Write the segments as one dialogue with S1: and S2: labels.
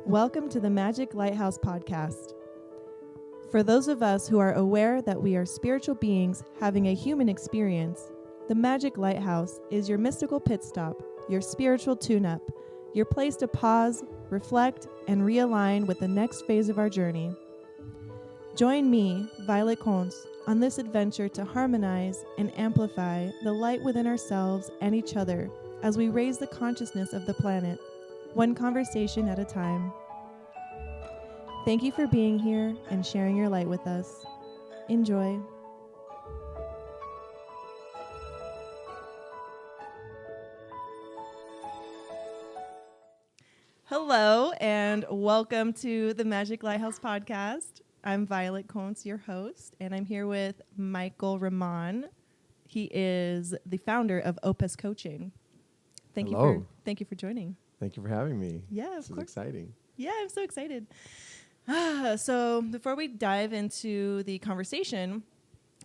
S1: Welcome to the Magic Lighthouse Podcast. For those of us who are aware that we are spiritual beings having a human experience, the Magic Lighthouse is your mystical pit stop, your spiritual tune-up, your place to pause, reflect, and realign with the next phase of our journey. Join me, Violet Conce, on this adventure to harmonize and amplify the light within ourselves and each other as we raise the consciousness of the planet, one conversation at a time. Thank you for being here and sharing your light with us. Enjoy. Hello, and welcome to the Magic Lighthouse Podcast. I'm Violet Conce, your host, and I'm here with Michael Rahman. He is the founder of Opus Coaching. Thank you for joining.
S2: Thank you for having me.
S1: Yeah, of course.
S2: This is exciting.
S1: Yeah, I'm so excited. So before we dive into the conversation,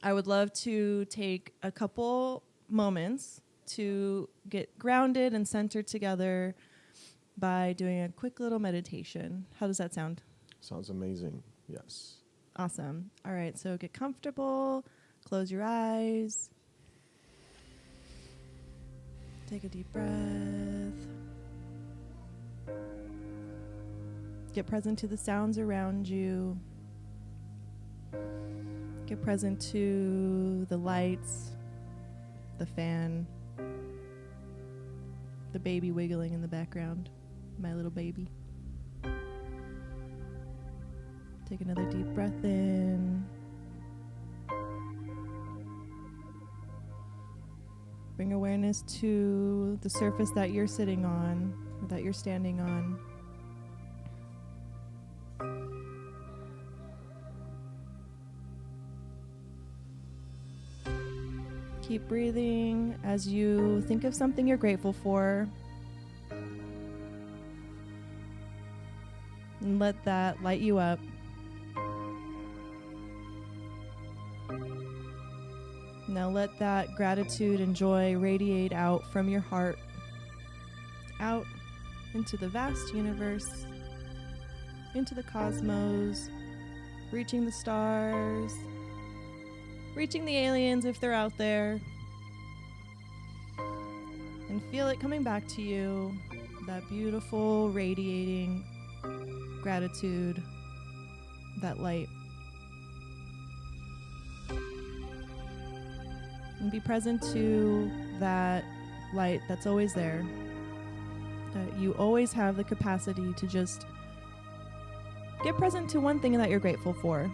S1: I would love to take a couple moments to get grounded and centered together by doing a quick little meditation. How does that sound?
S2: Sounds amazing. Yes.
S1: Awesome. All right, so get comfortable. Close your eyes. Take a deep breath. Get present to the sounds around you. Get present to the lights, the fan, the baby wiggling in the background, my little baby. Take another deep breath in. Bring awareness to the surface that you're sitting on, or that you're standing on. Keep breathing as you think of something you're grateful for. And let that light you up. Now let that gratitude and joy radiate out from your heart, out into the vast universe, into the cosmos, reaching the stars, reaching the aliens if they're out there, and feel it coming back to you, that beautiful radiating gratitude, that light. And be present to that light that's always there, that you always have the capacity to just get present to one thing that you're grateful for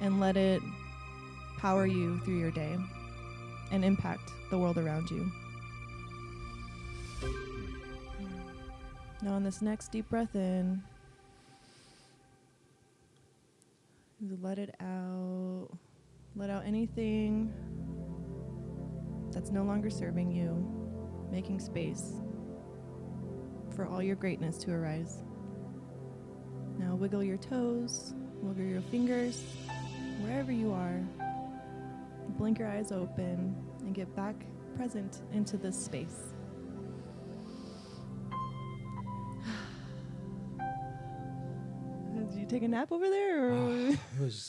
S1: and let it power you through your day and impact the world around you. Now on this next deep breath in, let it out. Let out anything that's no longer serving you, making space for all your greatness to arise. Now wiggle your toes, wiggle your fingers, wherever you are. Blink your eyes open and get back present into this space. Did you take a nap over there? Or?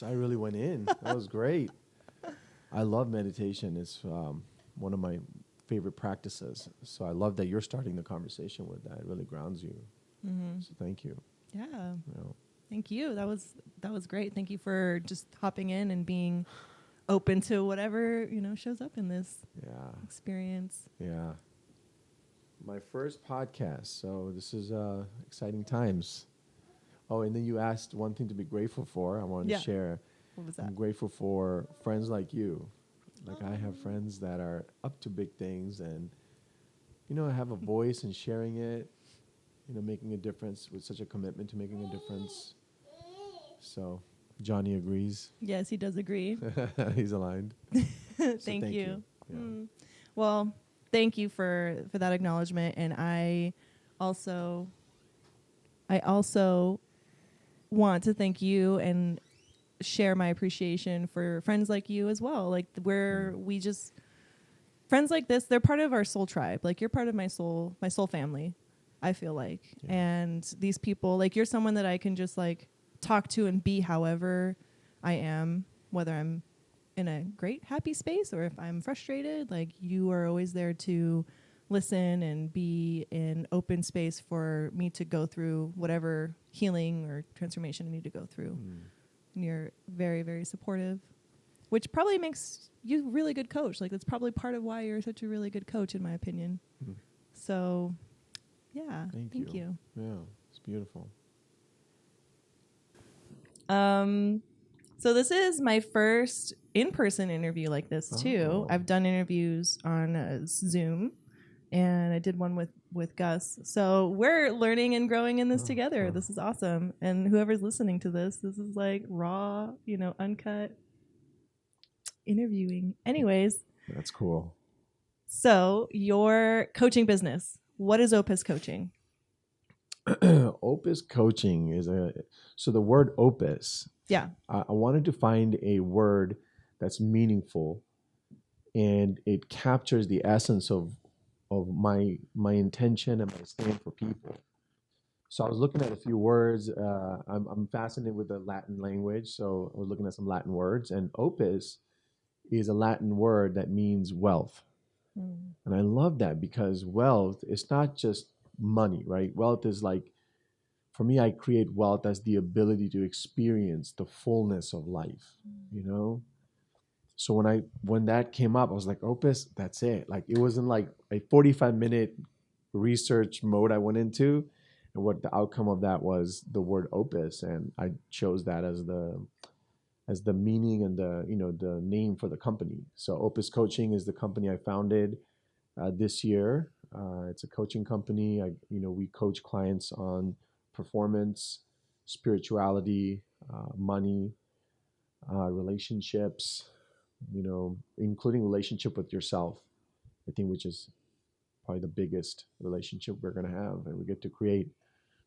S2: I really went in. That was great. I love meditation. It's one of my favorite practices. So I love that you're starting the conversation with that. It really grounds you. Mm-hmm. So thank you.
S1: Yeah. Thank you. That was great. Thank you for just hopping in and being open to whatever, shows up in this experience.
S2: Yeah. My first podcast. So this is exciting times. Oh, and then you asked one thing to be grateful for. I wanted to share.
S1: What was that?
S2: I'm grateful for friends like you. Like I have friends that are up to big things and, have a voice and sharing it, making a difference with such a commitment to making a difference. So Johnny agrees.
S1: Yes, he does agree.
S2: He's aligned.
S1: Thank you.
S2: Yeah.
S1: Well, thank you for that acknowledgement. And I also want to thank you and share my appreciation for friends like you as well. Like friends like this, they're part of our soul tribe. Like you're part of my soul family. I feel like.
S2: Yeah.
S1: And these people, like, you're someone that I can just like talk to and be however I am, whether I'm in a great happy space or if I'm frustrated. Like, you are always there to listen and be in open space for me to go through whatever healing or transformation I need to go through. And you're very, very supportive, which probably makes you a really good coach. Like, that's probably part of why you're such a really good coach, in my opinion. So yeah, thank you.
S2: Yeah, it's beautiful.
S1: So this is my first in-person interview like this too. I've done interviews on Zoom, and I did one with Gus. So we're learning and growing in this together. This is awesome. And whoever's listening to this is like raw, uncut interviewing. Anyways.
S2: That's cool.
S1: So your coaching business, what is Opus Coaching?
S2: Opus Coaching is so the word opus.
S1: Yeah.
S2: I wanted to find a word that's meaningful, and it captures the essence of my intention and my stand for people. So I was looking at a few words. I'm fascinated with the Latin language, so I was looking at some Latin words, and opus is a Latin word that means wealth. And I love that because wealth is not just money, right? Wealth is like, for me, I create wealth as the ability to experience the fullness of life, So when that came up, I was like, Opus, that's it. Like, it wasn't like a 45-minute research mode I went into, and what the outcome of that was the word opus, and I chose that as the meaning and the name for the company. So Opus Coaching is the company I founded this year. It's a coaching company. We coach clients on performance, spirituality, money, relationships, including relationship with yourself, I think, which is probably the biggest relationship we're going to have and we get to create.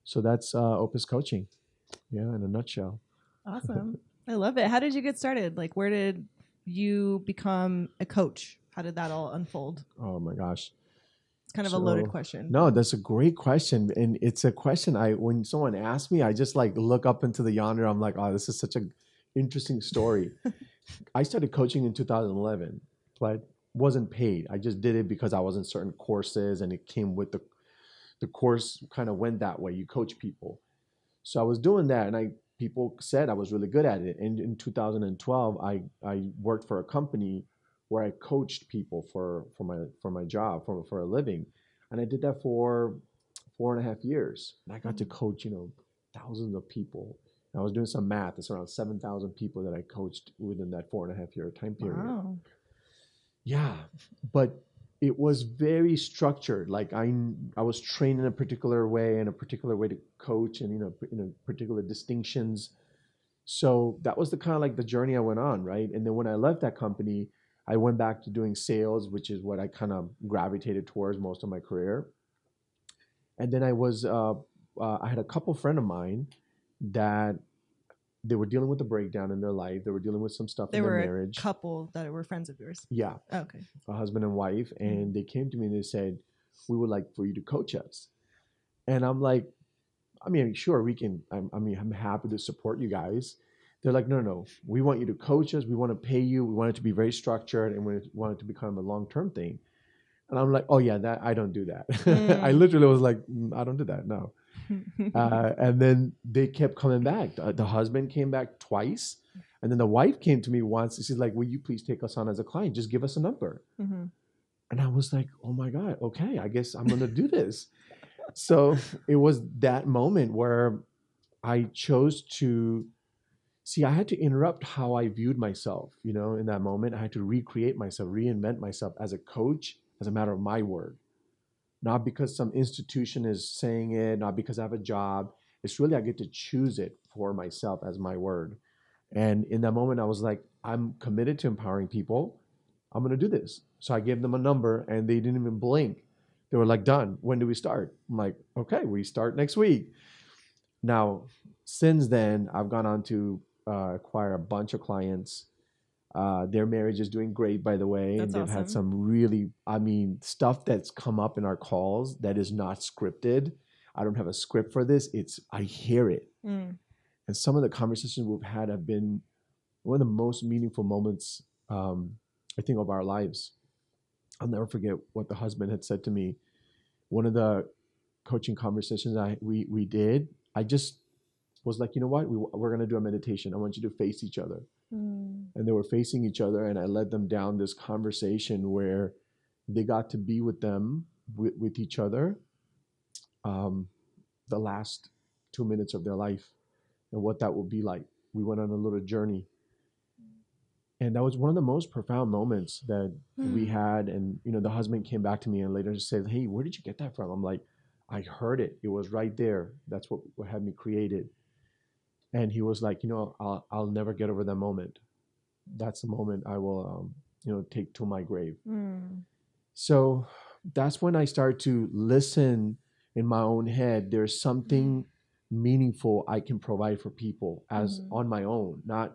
S2: So that's Opus Coaching. Yeah, in a nutshell.
S1: Awesome. I love it. How did you get started? Like, where did you become a coach? How did that all unfold?
S2: Oh my gosh.
S1: It's kind of a loaded question.
S2: No, that's a great question. And it's a question when someone asks me, I just like look up into the yonder. I'm like, oh, this is such an interesting story. I started coaching in 2011, but wasn't paid. I just did it because I was in certain courses and it came with the course kind of went that way. You coach people. So I was doing that and people said I was really good at it. And in 2012, I worked for a company where I coached people for my job, for a living. And I did that for 4.5 years. And I got to coach, thousands of people. And I was doing some math. It's around 7,000 people that I coached within that 4.5-year time period. Wow. Yeah, but it was very structured. Like I was trained in a particular way to coach, and particular distinctions. So that was the kind of like the journey I went on, right? And then when I left that company, I went back to doing sales, which is what I kind of gravitated towards most of my career. And then I had a couple friend of mine that they were dealing with a breakdown in their life. They were dealing with some stuff in their marriage.
S1: They were a couple that were friends of yours?
S2: Yeah.
S1: Oh, okay.
S2: A husband and wife. And they came to me and they said, we would like for you to coach us. And I'm like, sure, we can. I'm happy to support you guys. They're like, no. We want you to coach us. We want to pay you. We want it to be very structured, and we want it to become a long-term thing. And I'm like, oh yeah, I don't do that. I literally was like, I don't do that. No. And then they kept coming back. The husband came back twice. And then the wife came to me once. She's like, will you please take us on as a client? Just give us a number. Mm-hmm. And I was like, oh my God, okay, I guess I'm going to do this. So it was that moment where I chose to I had to interrupt how I viewed myself, in that moment. I had to recreate myself, reinvent myself as a coach, as a matter of my word. Not because some institution is saying it, not because I have a job. It's really, I get to choose it for myself as my word. And in that moment, I was like, I'm committed to empowering people. I'm going to do this. So I gave them a number and they didn't even blink. They were like, done. When do we start? I'm like, okay, we start next week. Now, since then, I've gone on to acquire a bunch of clients. Their marriage is doing great, by the way.
S1: That's
S2: and they've had some really, stuff that's come up in our calls that is not scripted. I don't have a script for this. I hear it.
S1: Mm.
S2: And some of the conversations we've had have been one of the most meaningful moments, I think, of our lives. I'll never forget what the husband had said to me. One of the coaching conversations we did, I just was like, you know what, we're going to do a meditation. I want you to face each other. And they were facing each other, and I led them down this conversation where they got to be with each other the last 2 minutes of their life and what that would be like. We went on a little journey. And that was one of the most profound moments that we had. And, the husband came back to me and later just said, hey, where did you get that from? I'm like, I heard it. It was right there. That's what had me created. And he was like, I'll never get over that moment. That's the moment I will, take to my grave. So that's when I start to listen in my own head. There's something meaningful I can provide for people as on my own, not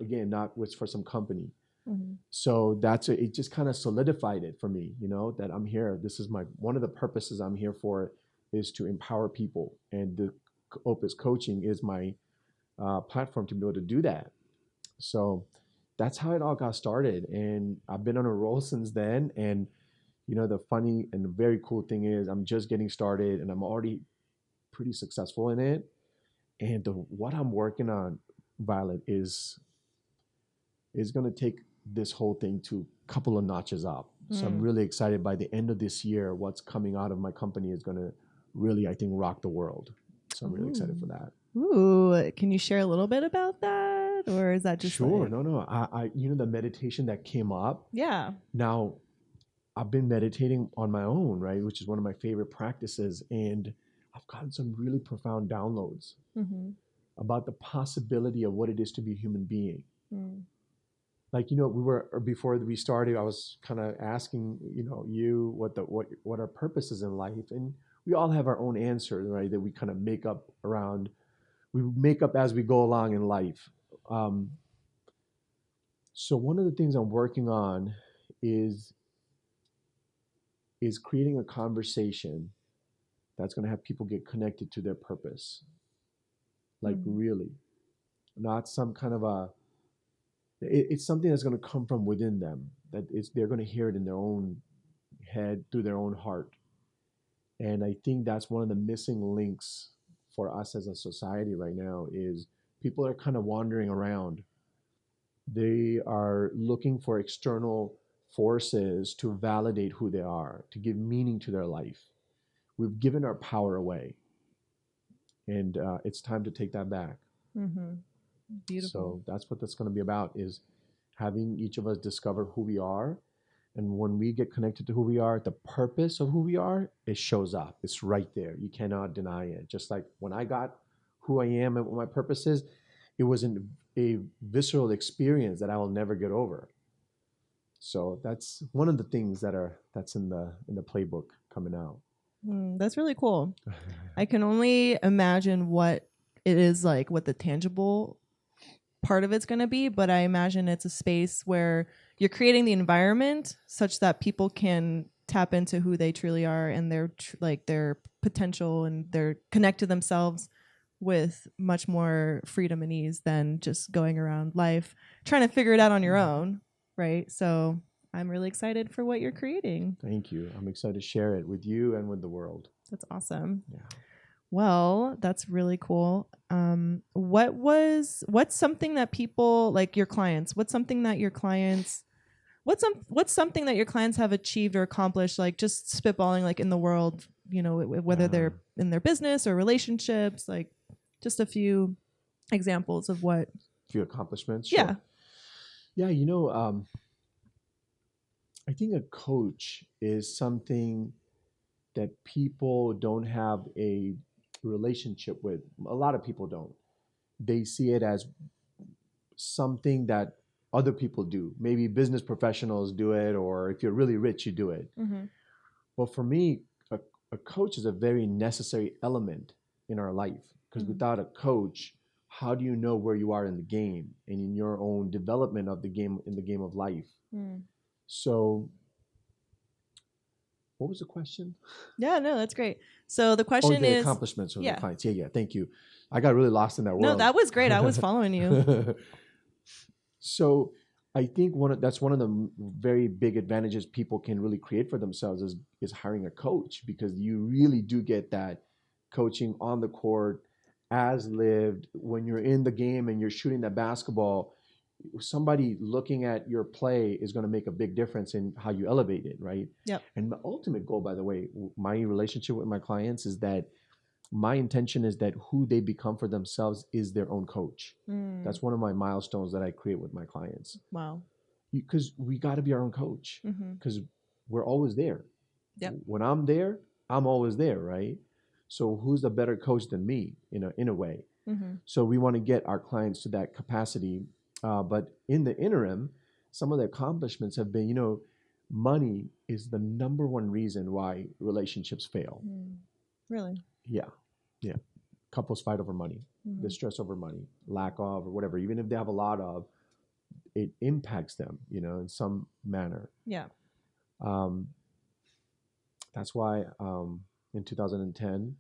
S2: with for some company. So it just kind of solidified it for me, that I'm here. This is one of the purposes I'm here for is to empower people. And the Opus coaching is my platform to be able to do that. So that's how it all got started. And I've been on a roll since then. And, the funny and the very cool thing is I'm just getting started and I'm already pretty successful in it. And what I'm working on, Violet, is going to take this whole thing to a couple of notches up. So I'm really excited. By the end of this year, what's coming out of my company is going to really, I think, rock the world. So I'm really excited for that.
S1: Ooh, can you share a little bit about that? Or is that just
S2: sure? No. I the meditation that came up.
S1: Yeah.
S2: Now, I've been meditating on my own, right? Which is one of my favorite practices. And I've gotten some really profound downloads about the possibility of what it is to be a human being. Like, before we started, I was kind of asking, you what our purpose is in life. And we all have our own answers, right? That we kind of make up as we go along in life. So one of the things I'm working on is creating a conversation that's going to have people get connected to their purpose. Like really, not some kind of it's something that's going to come from within them, they're going to hear it in their own head, through their own heart. And I think that's one of the missing links for us as a society right now is people are kind of wandering around. They are looking for external forces to validate who they are, to give meaning to their life. We've given our power away. And it's time to take that back.
S1: Beautiful.
S2: So that's what that's going to be about, is having each of us discover who we are. And when we get connected to who we are, the purpose of who we are, it shows up. It's right there. You cannot deny it. Just like when I got who I am and what my purpose is, it was a visceral experience that I will never get over. So that's one of the things that's in the playbook coming out.
S1: That's really cool. I can only imagine what it is like, what the tangible part of it's going to be, but I imagine it's a space where you're creating the environment such that people can tap into who they truly are and their potential, and their connect to themselves with much more freedom and ease than just going around life trying to figure it out on your own, right? So I'm really excited for what you're creating.
S2: Thank you. I'm excited to share it with you and with the world.
S1: That's awesome.
S2: Yeah.
S1: Well, that's really cool. What's something that people, like your clients, what's something that your clients have achieved or accomplished, like just spitballing, like in the world, whether they're in their business or relationships, like just a few examples of what.
S2: Few accomplishments. Sure. Yeah. I think a coach is something that people don't have a relationship with. A lot of people don't. They see it as something that other people do. Maybe business professionals do it, or if you're really rich, you do it. Well, for me, a coach is a very necessary element in our life, because without a coach, how do you know where you are in the game and in your own development of the game, in the game of life? So what was the question?
S1: Yeah, no, that's great. So the
S2: Oh,
S1: question
S2: the
S1: is,
S2: accomplishments of the
S1: yeah.
S2: clients. Yeah. Thank you. I got really lost in that
S1: No,
S2: world.
S1: that was great. I was following you.
S2: So I think that's one of the very big advantages people can really create for themselves is hiring a coach, because you really do get that coaching on the court as lived. When you're in the game and you're shooting that basketball, somebody looking at your play is going to make a big difference in how you elevate it, right?
S1: Yep.
S2: And the ultimate goal, by the way, my relationship with my clients is that my intention is that who they become for themselves is their own coach. That's one of my milestones that I create with my clients.
S1: Wow.
S2: Because we got to be our own coach, because we're always there.
S1: Yep.
S2: When I'm there, I'm always there, right? So who's a better coach than me, in a way? So we want to get our clients to that capacity. But in the interim, some of the accomplishments have been, money is the number one reason why relationships fail.
S1: Really?
S2: Yeah. Couples fight over money. They stress over money, lack of, or whatever. Even if they have a lot of, it impacts them, in some manner.
S1: Yeah.
S2: That's why in 2010,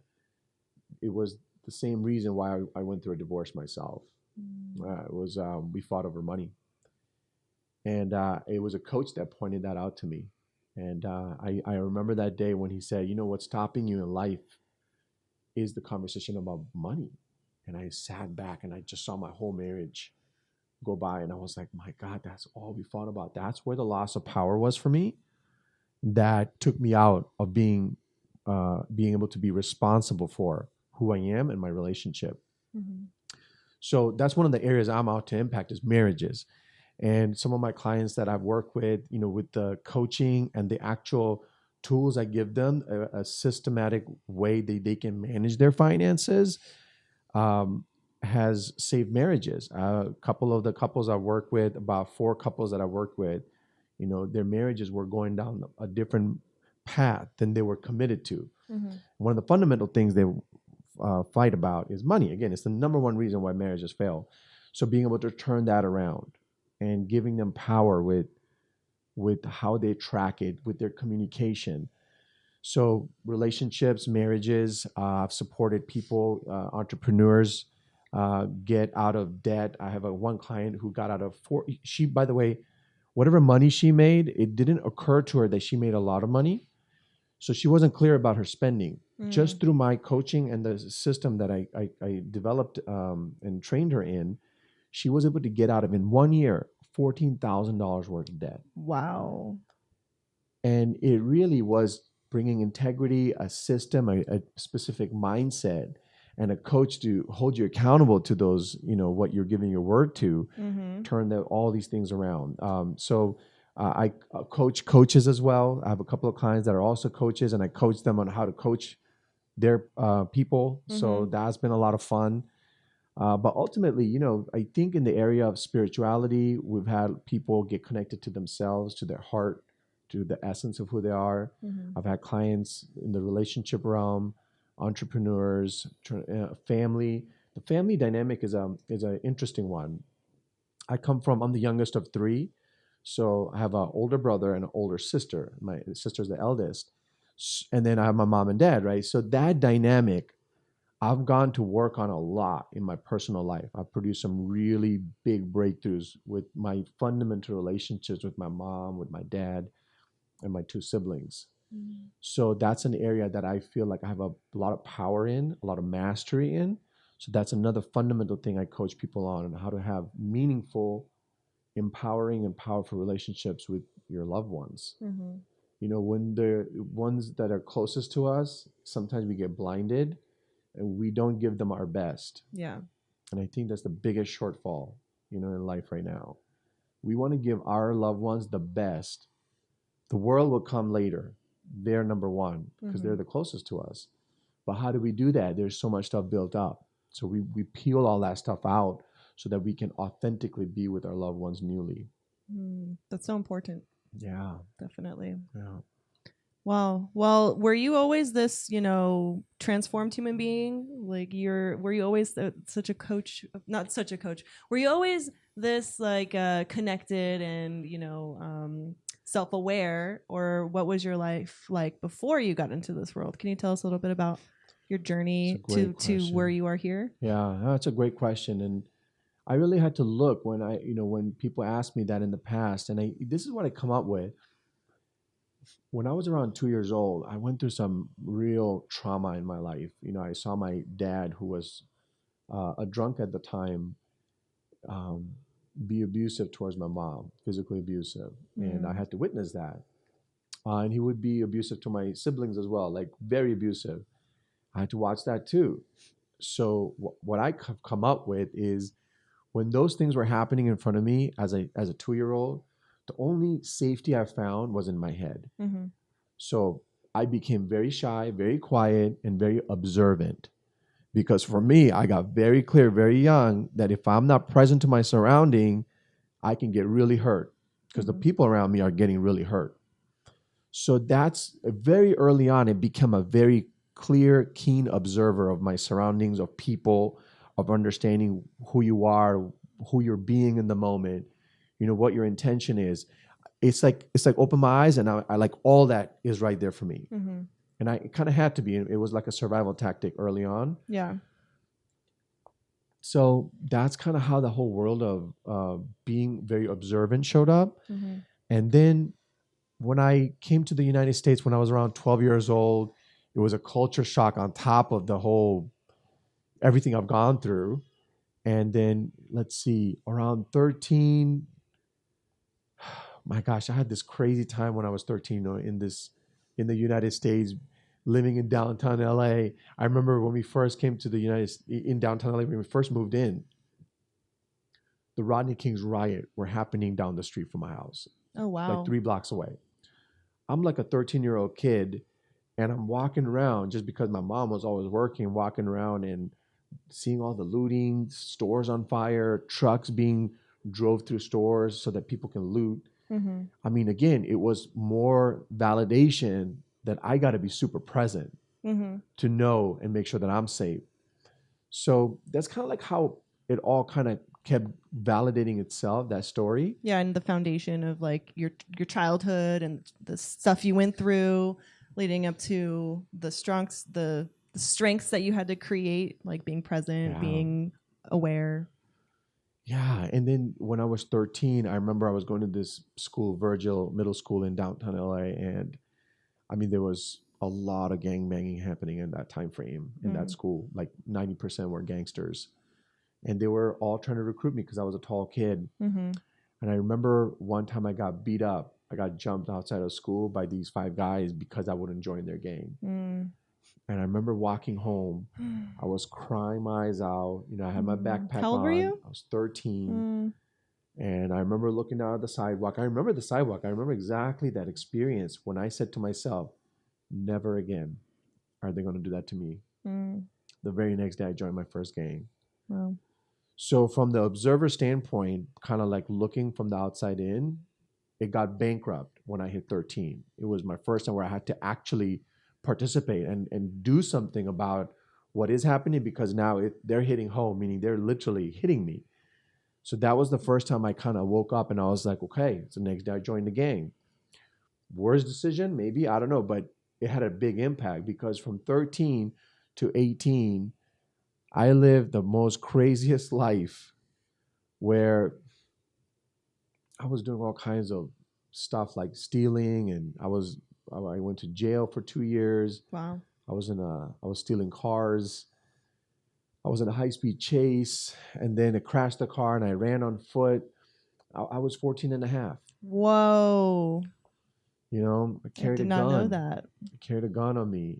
S2: it was the same reason why I went through a divorce myself. It was we fought over money, and it was a coach that pointed that out to me. And I remember that day when he said, what's stopping you in life is the conversation about money. And I sat back and I just saw my whole marriage go by, and I was like, my God, that's all we fought about. That's where the loss of power was for me. That took me out of being able to be responsible for who I am and my relationship. So that's one of the areas I'm out to impact is marriages. And some of my clients that I've worked with, with the coaching and the actual tools I give them, a systematic way they can manage their finances, has saved marriages. A couple of the couples I've worked with, about 4 couples that I've worked with, their marriages were going down a different path than they were committed to. One of the fundamental things they fight about is money. Again, it's the number one reason why marriages fail. So being able to turn that around and giving them power with how they track it, with their communication. So relationships, marriages, I've supported people, entrepreneurs, get out of debt. I have one client who got out of she, by the way, whatever money she made, it didn't occur to her that she made a lot of money. So she wasn't clear about her spending. Just through my coaching and the system that I developed and trained her in, she was able to get out of, in 1 year, $14,000 worth of debt.
S1: Wow. And
S2: it really was bringing integrity, a system, a specific mindset, and a coach to hold you accountable to those, what you're giving your word to, turn all these things around. So I coach coaches as well. I have a couple of clients that are also coaches, and I coach them on how to coach their people. So that's been a lot of fun. But ultimately, I think in the area of spirituality, we've had people get connected to themselves, to their heart, to the essence of who they are. I've had clients in the relationship realm, entrepreneurs, family. The family dynamic is an interesting one. I'm the youngest of 3. So I have an older brother and an older sister. My sister's the eldest. And then I have my mom and dad, right? So that dynamic, I've gone to work on a lot in my personal life. I've produced some really big breakthroughs with my fundamental relationships with my mom, with my dad, and my 2 siblings. So that's an area that I feel like I have a lot of power in, a lot of mastery in. So that's another fundamental thing I coach people on how to have meaningful, empowering, and powerful relationships with your loved ones. When the ones that are closest to us, sometimes we get blinded and we don't give them our best.
S1: Yeah.
S2: And I think that's the biggest shortfall, in life right now. We want to give our loved ones the best. The world will come later. They're number one because they're the closest to us. But how do we do that? There's so much stuff built up. So we peel all that stuff out so that we can authentically be with our loved ones newly.
S1: That's so important.
S2: Yeah.
S1: Definitely.
S2: Yeah.
S1: Wow. Well, were you always this, transformed human being? Like were you always such a coach? Not such a coach. Were you always this connected and, self-aware, or what was your life like before you got into this world? Can you tell us a little bit about your journey to where you are here?
S2: Yeah, that's a great question. And I really had to look when people asked me that in the past, and this is what I come up with. When I was around 2 years old, I went through some real trauma in my life. I saw my dad, who was a drunk at the time, um, be abusive towards my mom, physically abusive. And I had to witness that. And he would be abusive to my siblings as well, like very abusive. I had to watch that too. So what I have come up with is, when those things were happening in front of me as a 2-year-old, the only safety I found was in my head.
S1: Mm-hmm.
S2: So I became very shy, very quiet, and very observant. Because for me, I got very clear very young that if I'm not present to my surrounding, I can get really hurt, because the people around me are getting really hurt. So that's very early on, it became a very clear, keen observer of my surroundings, of people, of understanding who you are, who you're being in the moment, what your intention is. It's like open my eyes, and I like all that is right there for me.
S1: Mm-hmm.
S2: And it kind of had to be. It was like a survival tactic early on.
S1: Yeah.
S2: So that's kind of how the whole world of being very observant showed up.
S1: Mm-hmm.
S2: And then when I came to the United States when I was around 12 years old, it was a culture shock on top of the whole everything I've gone through. And then let's see, around 13, my gosh, I had this crazy time when I was 13 in the United States, living in downtown LA. I remember when we first came to in downtown LA, when we first moved in, the Rodney King's riot were happening down the street from my house.
S1: Oh, wow.
S2: Like 3 blocks away. I'm like a 13-year-old kid, and I'm walking around just because my mom was always working, walking around and seeing all the looting, stores on fire, trucks being drove through stores so that people can loot.
S1: Mm-hmm.
S2: I mean, again, it was more validation that I got to be super present to know and make sure that I'm safe. So that's kind of like how it all kind of kept validating itself, that story.
S1: Yeah, and the foundation of like your childhood and the stuff you went through leading up to the strengths that you had to create, like being present, being aware.
S2: Yeah. And then when I was 13, I remember I was going to this school, Virgil Middle School in downtown LA. And I mean, there was a lot of gang banging happening in that time frame in that school. Like 90% were gangsters. And they were all trying to recruit me because I was a tall kid.
S1: Mm-hmm.
S2: And I remember one time I got beat up. I got jumped outside of school by these 5 guys because I wouldn't join their gang. And I remember walking home. I was crying my eyes out. I had my backpack on.
S1: How old were you?
S2: I was 13. And I remember looking out at the sidewalk. I remember the sidewalk. I remember exactly that experience when I said to myself, never again are they going to do that to me. The very next day, I joined my first gang.
S1: Wow.
S2: So from the observer standpoint, kind of like looking from the outside in, it got bankrupt when I hit 13. It was my first time where I had to actually participate and do something about what is happening, because now they're hitting home, meaning they're literally hitting me. So that was the first time I kind of woke up and I was like, okay, so next day I joined the gang. Worst decision? Maybe, I don't know, but it had a big impact, because from 13 to 18, I lived the most craziest life where I was doing all kinds of stuff like stealing, and I went to jail for 2 years.
S1: Wow.
S2: I was stealing cars. I was in a high-speed chase, and then it crashed the car and I ran on foot. I was 14 and a half.
S1: Whoa.
S2: I carried a gun.
S1: I did not know that.
S2: I carried a gun on me.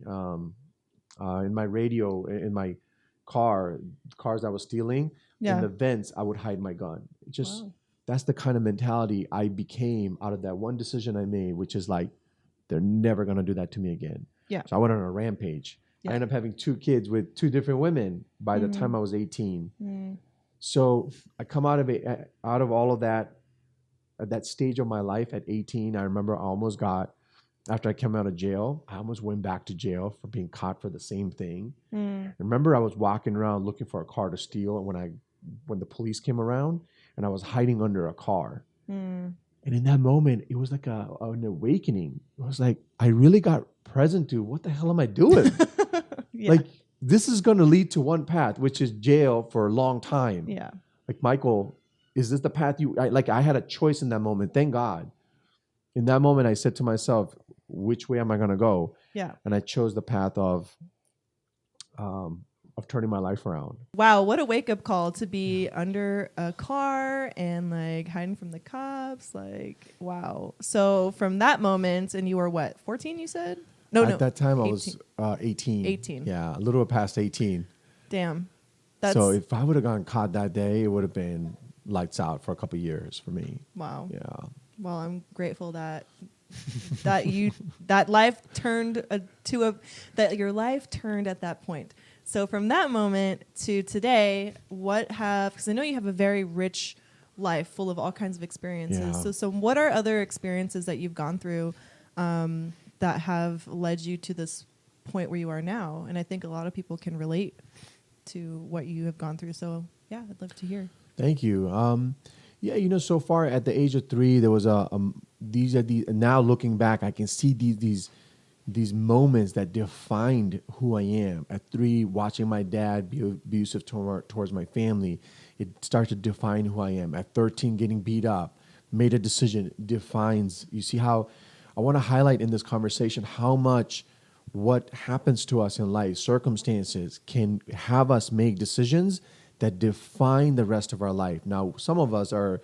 S2: In my radio, in my cars I was stealing, in the vents, I would hide my gun. That's the kind of mentality I became out of that one decision I made, which is like, they're never going to do that to me again. Yeah. So I went on a rampage. Yeah. I ended up having 2 kids with 2 different women by the time I was 18. So I come out of all of that, at that stage of my life at 18. I remember after I came out of jail, I almost went back to jail for being caught for the same thing. I remember I was walking around looking for a car to steal when the police came around, and I was hiding under a car. And in that moment, it was like an awakening. It was like, I really got present to what the hell am I doing?
S1: Yeah.
S2: Like, this is going to lead to one path, which is jail for a long time.
S1: Yeah.
S2: Like, Michael, is this the path I had a choice in that moment. Thank God. In that moment, I said to myself, which way am I going to go?
S1: Yeah.
S2: And I chose the path of turning my life around.
S1: Wow, what a wake-up call to be under a car and like hiding from the cops. Like, wow. So from that moment, and you were what, 14 you said? No.
S2: At that time,
S1: 18.
S2: I was 18.
S1: 18.
S2: Yeah, a little past 18.
S1: Damn.
S2: So if I would have gotten caught that day, it would have been lights out for a couple of years for me.
S1: Wow.
S2: Yeah.
S1: Well, I'm grateful that that life turned that your life turned at that point. So from that moment to today, because I know you have a very rich life full of all kinds of experiences.
S2: Yeah.
S1: So what are other experiences that you've gone through that have led you to this point where you are now? And I think a lot of people can relate to what you have gone through. So yeah, I'd love to hear.
S2: Thank you. Yeah, so far at the age of 3, there was these now looking back, I can see these moments that defined who I am. At 3, watching my dad be abusive towards my family, it started to define who I am. At 13, getting beat up, made a decision, defines. You see how I want to highlight in this conversation how much what happens to us in life, circumstances, can have us make decisions that define the rest of our life. Now, some of us are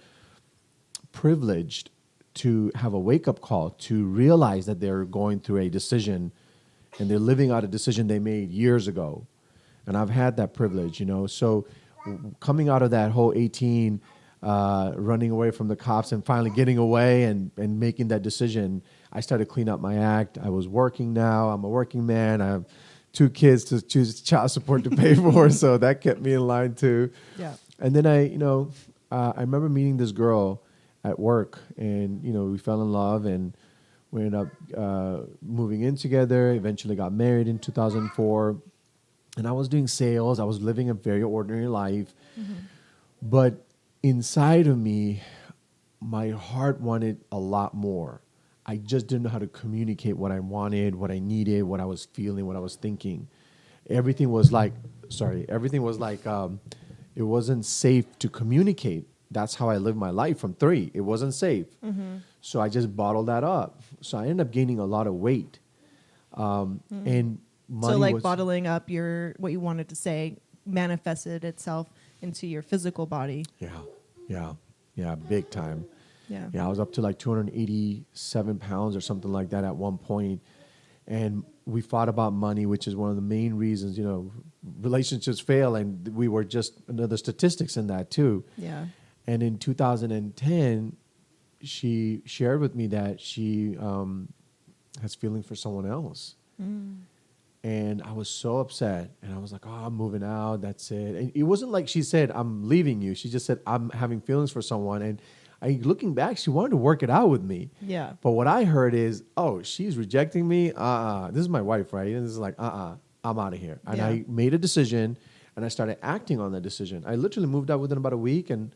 S2: privileged to have a wake-up call, to realize that they're going through a decision and they're living out a decision they made years ago. And I've had that privilege, So coming out of that whole 18, running away from the cops and finally getting away and making that decision, I started cleaning up my act. I was working now. I'm a working man. I have 2 kids to choose child support to pay for, so that kept me in line too.
S1: Yeah.
S2: And then I remember meeting this girl at work, and we fell in love, and we ended up moving in together. Eventually, got married in 2004, and I was doing sales. I was living a very ordinary life, but inside of me, my heart wanted a lot more. I just didn't know how to communicate what I wanted, what I needed, what I was feeling, what I was thinking. Everything was like, it wasn't safe to communicate. That's how I lived my life from 3. It wasn't safe. So I just bottled that up. So I ended up gaining a lot of weight. And money
S1: bottling up what you wanted to say manifested itself into your physical body.
S2: Yeah, big time.
S1: Yeah,
S2: I was up to like 287 pounds or something like that at one point. And we fought about money, which is one of the main reasons, relationships fail. And we were just another statistics in that too.
S1: Yeah.
S2: And in 2010, she shared with me that she has feelings for someone else. And I was so upset. And I was like, I'm moving out. That's it. And it wasn't like she said, I'm leaving you. She just said, I'm having feelings for someone. And looking back, she wanted to work it out with me.
S1: Yeah.
S2: But what I heard is, she's rejecting me. This is my wife, right? And this is like, I'm out of here. And I made a decision, and I started acting on that decision. I literally moved out within about a week, and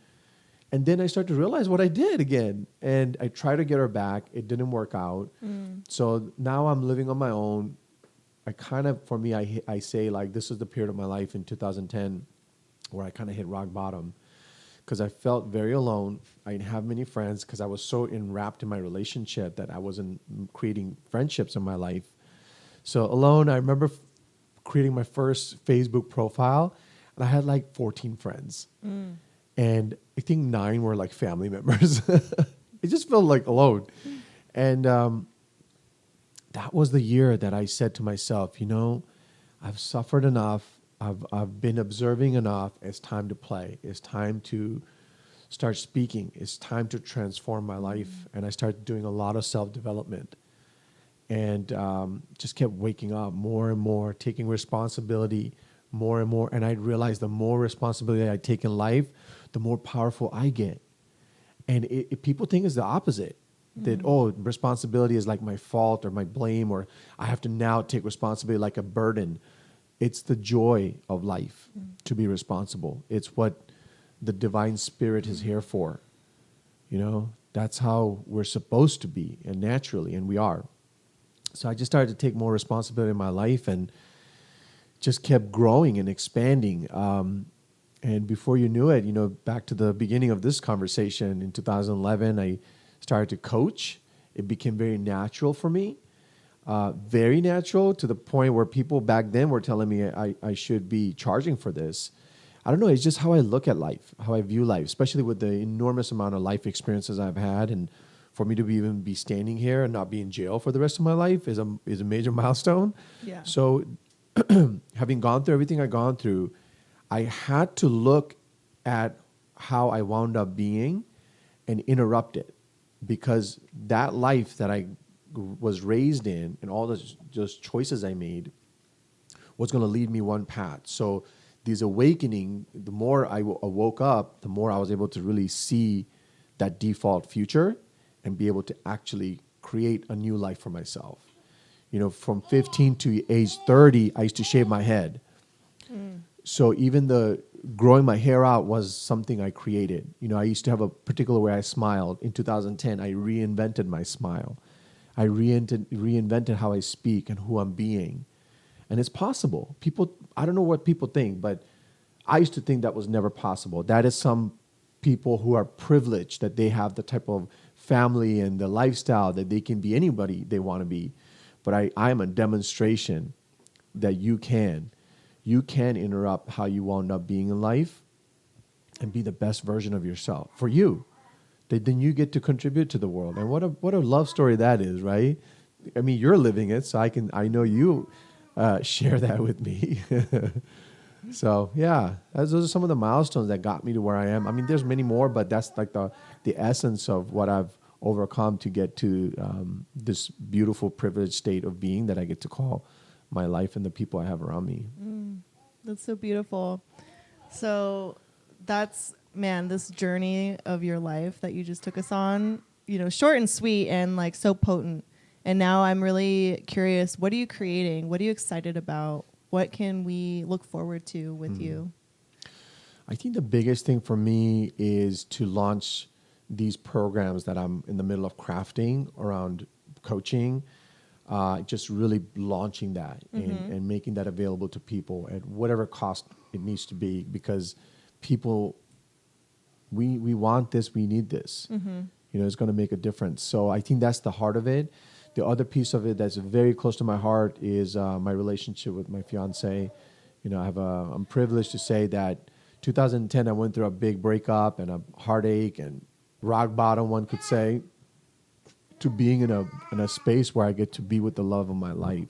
S2: then I started to realize what I did again. And I tried to get her back. It didn't work out. So now I'm living on my own. I say like this is the period of my life in 2010 where I kind of hit rock bottom. Because I felt very alone. I didn't have many friends because I was so enwrapped in my relationship that I wasn't creating friendships in my life. So alone, I remember creating my first Facebook profile, and I had like 14 friends. And I think 9 were like family members. It just felt like alone. And that was the year that I said to myself, I've suffered enough. I've been observing enough. It's time to play. It's time to start speaking. It's time to transform my life. And I started doing a lot of self-development, and just kept waking up more and more, taking responsibility more and more. And I realized the more responsibility I take in life, the more powerful I get. And people think it's the opposite. That, responsibility is like my fault or my blame, or I have to now take responsibility like a burden. It's the joy of life to be responsible. It's what the divine spirit is here for. That's how we're supposed to be, and naturally, and we are. So I just started to take more responsibility in my life and just kept growing and expanding. And before you knew it, back to the beginning of this conversation in 2011, I started to coach. It became very natural for me, very natural, to the point where people back then were telling me I should be charging for this. I don't know. It's just how I look at life, how I view life, especially with the enormous amount of life experiences I've had. And for me to even be standing here and not be in jail for the rest of my life is a major milestone.
S1: Yeah.
S2: So having gone through everything I've gone through, I had to look at how I wound up being and interrupt it, because that life that I was raised in and all those choices I made was going to lead me one path. So these awakening, the more I woke up, the more I was able to really see that default future and be able to actually create a new life for myself. From 15 to age 30, I used to shave my head. So even the growing my hair out was something I created. I used to have a particular way I smiled. In 2010, I reinvented my smile. I reinvented how I speak and who I'm being. And it's possible. I don't know what people think, but I used to think that was never possible. That is some people who are privileged, that they have the type of family and the lifestyle that they can be anybody they want to be. But I am a demonstration that you can interrupt how you wound up being in life and be the best version of yourself for you. Then you get to contribute to the world. And what a love story that is, right? I mean, you're living it, so I know you share that with me. So yeah, those are some of the milestones that got me to where I am. I mean, there's many more, but that's like the essence of what I've overcome to get to this beautiful, privileged state of being that I get to call my life and the people I have around me.
S1: That's so beautiful. So that's, man, this journey of your life that you just took us on, short and sweet and like so potent. And now I'm really curious, what are you creating? What are you excited about? What can we look forward to with you?
S2: I think the biggest thing for me is to launch these programs that I'm in the middle of crafting around coaching, just really launching that and making that available to people at whatever cost it needs to be, because people, we want this, we need this. It's going to make a difference. So I think that's the heart of it. The other piece of it that's very close to my heart is my relationship with my fiance. I'm privileged to say that 2010 I went through a big breakup and a heartache and rock bottom, one could say, to being in a space where I get to be with the love of my life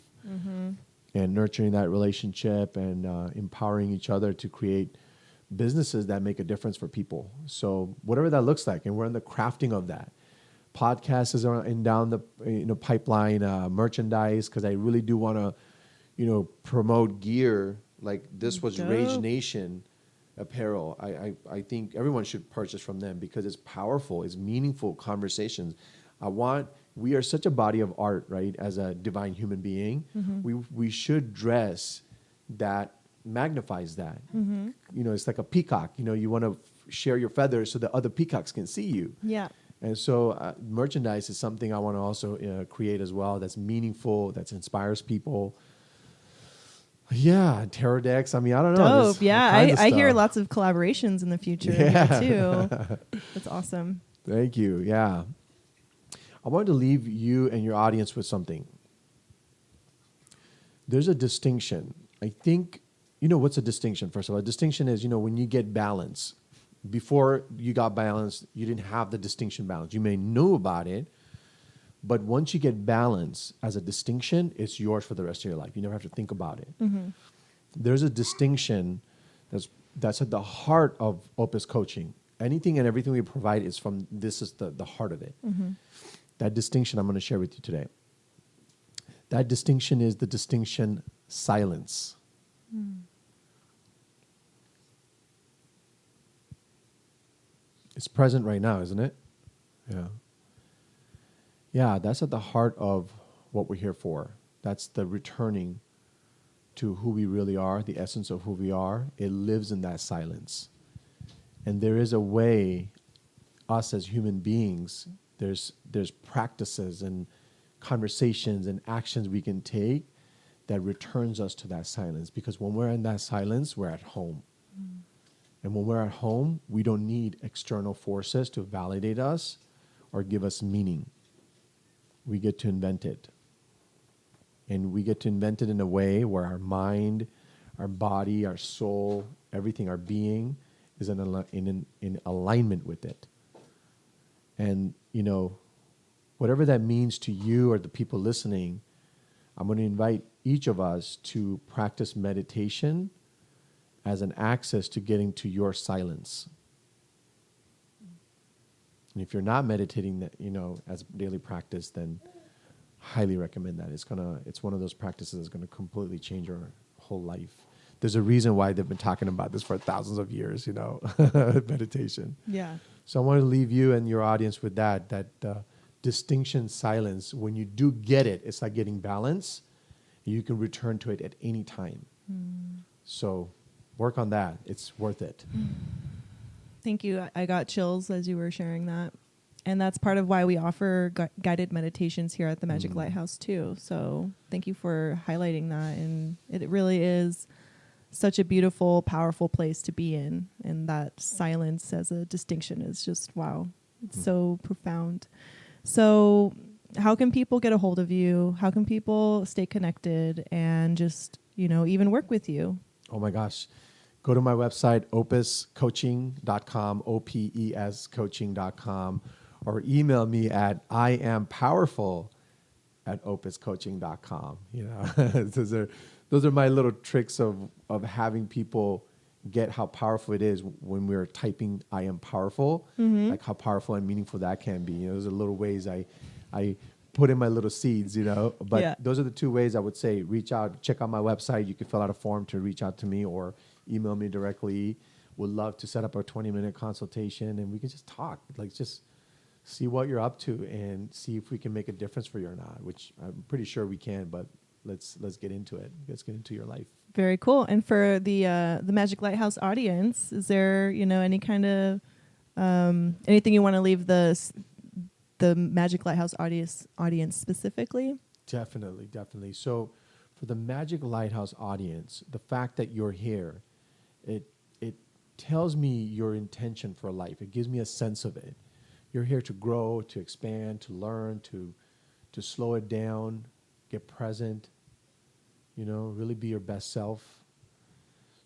S2: and nurturing that relationship and empowering each other to create businesses that make a difference for people. So whatever that looks like, and we're in the crafting of that. Podcasts are in down the pipeline, merchandise, because I really do want to, promote gear. Like this was
S1: Dope.
S2: Rage Nation apparel. I think everyone should purchase from them because it's powerful, it's meaningful conversations. We are such a body of art, right? As a divine human being, we should dress that magnifies that. It's like a peacock. You want to share your feathers so that other peacocks can see you.
S1: Yeah.
S2: And so merchandise is something I want to also create as well. That's meaningful, that inspires people. Yeah, tarot decks. I mean, I don't know.
S1: Dope. Yeah, I hear lots of collaborations in the future too. That's awesome.
S2: Thank you. Yeah. I wanted to leave you and your audience with something. There's a distinction. I think, what's a distinction? First of all, a distinction is, when you get balance. Before you got balance, you didn't have the distinction balance. You may know about it, but once you get balance as a distinction, it's yours for the rest of your life. You never have to think about it. There's a distinction that's at the heart of Opus coaching. Anything and everything we provide is the heart of it. That distinction I'm going to share with you today. That distinction is the distinction silence. It's present right now, isn't it? Yeah. Yeah, that's at the heart of what we're here for. That's the returning to who we really are, the essence of who we are. It lives in that silence. And there is a way us as human beings, there's practices and conversations and actions we can take that returns us to that silence. Because when we're in that silence, we're at home. And when we're at home, we don't need external forces to validate us or give us meaning. We get to invent it. And we get to invent it in a way where our mind, our body, our soul, everything, our being is in alignment with it. And, whatever that means to you or the people listening, I'm going to invite each of us to practice meditation as an access to getting to your silence. And if you're not meditating, as daily practice, then highly recommend that. It's one of those practices that's going to completely change your whole life. There's a reason why they've been talking about this for thousands of years, meditation.
S1: Yeah.
S2: So I want to leave you and your audience with that distinction silence. When you do get it, it's like getting balance. You can return to it at any time. So work on that. It's worth it.
S1: Thank you. I got chills as you were sharing that. And that's part of why we offer guided meditations here at the Magic Lighthouse too. So thank you for highlighting that. And it really is such a beautiful, powerful place to be in. And that silence as a distinction is just, wow. It's so profound. So how can people get a hold of you? How can people stay connected and just, even work with you? Oh my gosh.
S2: Go to my website, opuscoaching.com, OPES coaching.com, or email me at iampowerful@opuscoaching.com. Those are my little tricks of having people get how powerful it is when we're typing I am powerful, like how powerful and meaningful that can be. Those are little ways I put in my little seeds, but those are the two ways I would say. Reach out, check out my website. You can fill out a form to reach out to me or email me directly. Would love to set up a 20-minute consultation and we can just talk, just see what you're up to and see if we can make a difference for you or not, which I'm pretty sure we can, but let's get into it. Let's get into your life.
S1: Very cool. And for the Magic Lighthouse audience, is there, any kind of anything you want to leave the Magic Lighthouse audience specifically?
S2: Definitely. So for the Magic Lighthouse audience, the fact that you're here, it tells me your intention for life. It gives me a sense of it. You're here to grow, to expand, to learn, to slow it down, get present, really be your best self.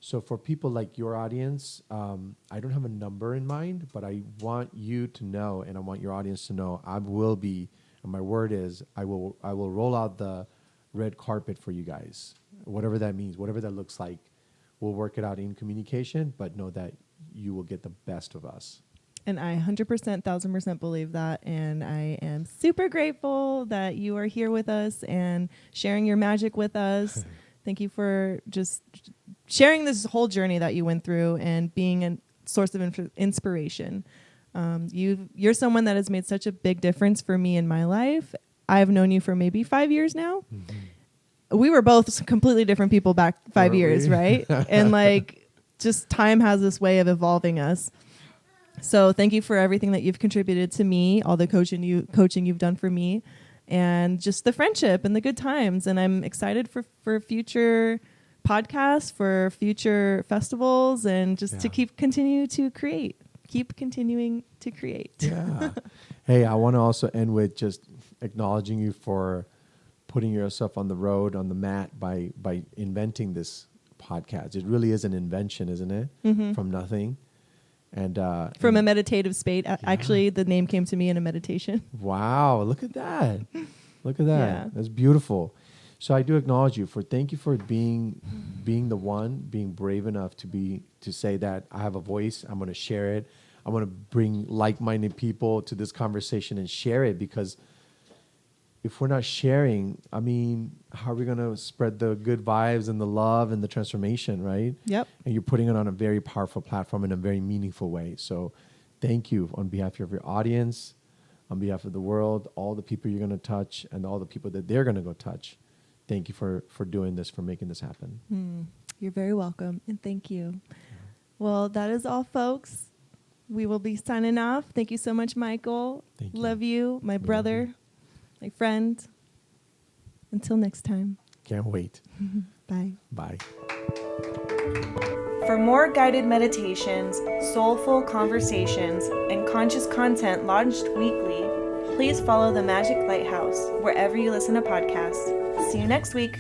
S2: So for people like your audience, I don't have a number in mind, but I want you to know, and I want your audience to know, I will be, and my word is, I will roll out the red carpet for you guys, whatever that means, whatever that looks like. We'll work it out in communication, but know that you will get the best of us.
S1: And I 100%, 1,000% believe that. And I am super grateful that you are here with us and sharing your magic with us. Thank you for just sharing this whole journey that you went through and being a source of inspiration. You're someone that has made such a big difference for me in my life. I've known you for maybe 5 years now. We were both completely different people back 5 years, right? And just time has this way of evolving us. So thank you for everything that you've contributed to me, all the coaching you've done for me, and just the friendship and the good times. And I'm excited for future podcasts, for future festivals, and just to keep continuing to create.
S2: Yeah. Hey, I want to also end with just acknowledging you for putting yourself on the road, on the mat by inventing this podcast. It really is an invention, isn't it? From nothing. And
S1: from a meditative state. Actually, the name came to me in a meditation.
S2: Wow, look at that. Yeah. That's beautiful. So I do acknowledge you thank you for being the one, being brave enough to say that I have a voice, I'm going to share it. I'm going to bring like-minded people to this conversation and share it, because if we're not sharing, how are we going to spread the good vibes and the love and the transformation, right?
S1: Yep.
S2: And you're putting it on a very powerful platform in a very meaningful way. So thank you on behalf of your audience, on behalf of the world, all the people you're going to touch and all the people that they're going to go touch. Thank you for doing this, for making this happen.
S1: You're very welcome. And thank you. Well, that is all, folks. We will be signing off. Thank you so much, Michael.
S2: Thank you.
S1: Love you, my brother, my friend. Until next time.
S2: Can't wait.
S1: Bye.
S2: Bye.
S1: For more guided meditations, soulful conversations, and conscious content launched weekly, please follow the Magic Lighthouse wherever you listen to podcasts. See you next week.